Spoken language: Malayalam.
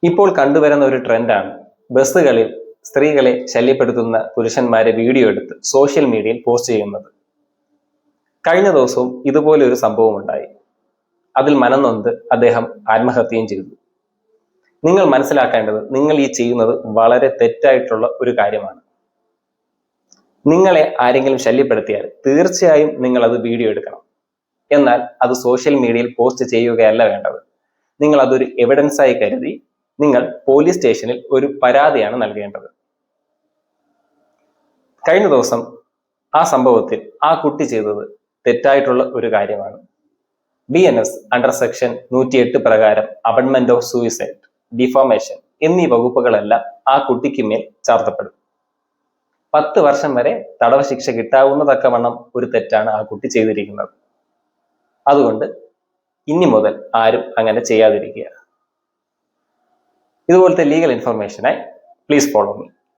ഇപ്പോൾ കണ്ടുവരുന്ന ഒരു ട്രെൻഡാണ് ബസ്സുകളിൽ സ്ത്രീകളെ ശല്യപ്പെടുത്തുന്ന പുരുഷന്മാരെ വീഡിയോ എടുത്ത് സോഷ്യൽ മീഡിയയിൽ പോസ്റ്റ് ചെയ്യുന്നത്. കഴിഞ്ഞ ദിവസവും ഇതുപോലെ ഒരു സംഭവം ഉണ്ടായി. അതിൽ മനംനൊന്ത് അദ്ദേഹം ആത്മഹത്യയും ചെയ്തു. നിങ്ങൾ മനസ്സിലാക്കേണ്ടത്, നിങ്ങൾ ഈ ചെയ്യുന്നത് വളരെ തെറ്റായിട്ടുള്ള ഒരു കാര്യമാണ്. നിങ്ങളെ ആരെങ്കിലും ശല്യപ്പെടുത്തിയാൽ തീർച്ചയായും നിങ്ങൾ അത് വീഡിയോ എടുക്കണം. എന്നാൽ അത് സോഷ്യൽ മീഡിയയിൽ പോസ്റ്റ് ചെയ്യുകയല്ല വേണ്ടത്. നിങ്ങൾ അതൊരു എവിഡൻസായി കരുതി നിങ്ങൾ പോലീസ് സ്റ്റേഷനിൽ ഒരു പരാതിയാണ് നൽകേണ്ടത്. കഴിഞ്ഞ ദിവസം ആ സംഭവത്തിൽ ആ കുട്ടി ചെയ്തത് തെറ്റായിട്ടുള്ള ഒരു കാര്യമാണ്. BNS അണ്ടർ സെക്ഷൻ 108 പ്രകാരം അബൺമെന്റ് ഓഫ് സൂയിസൈഡ്, ഡിഫോമേഷൻ എന്നീ വകുപ്പുകളെല്ലാം ആ കുട്ടിക്ക് മേൽ ചാർത്തപ്പെടും. 10 വർഷം വരെ തടവ ശിക്ഷ കിട്ടാവുന്ന തക്കവണ്ണം ഒരു തെറ്റാണ് ആ കുട്ടി ചെയ്തിരിക്കുന്നത്. അതുകൊണ്ട് ഇനി മുതൽ ആരും അങ്ങനെ ചെയ്യാതിരിക്കുക. ഇതുപോലത്തെ ലീഗൽ ഇൻഫർമേഷനായി പ്ലീസ് ഫോളോ മീ.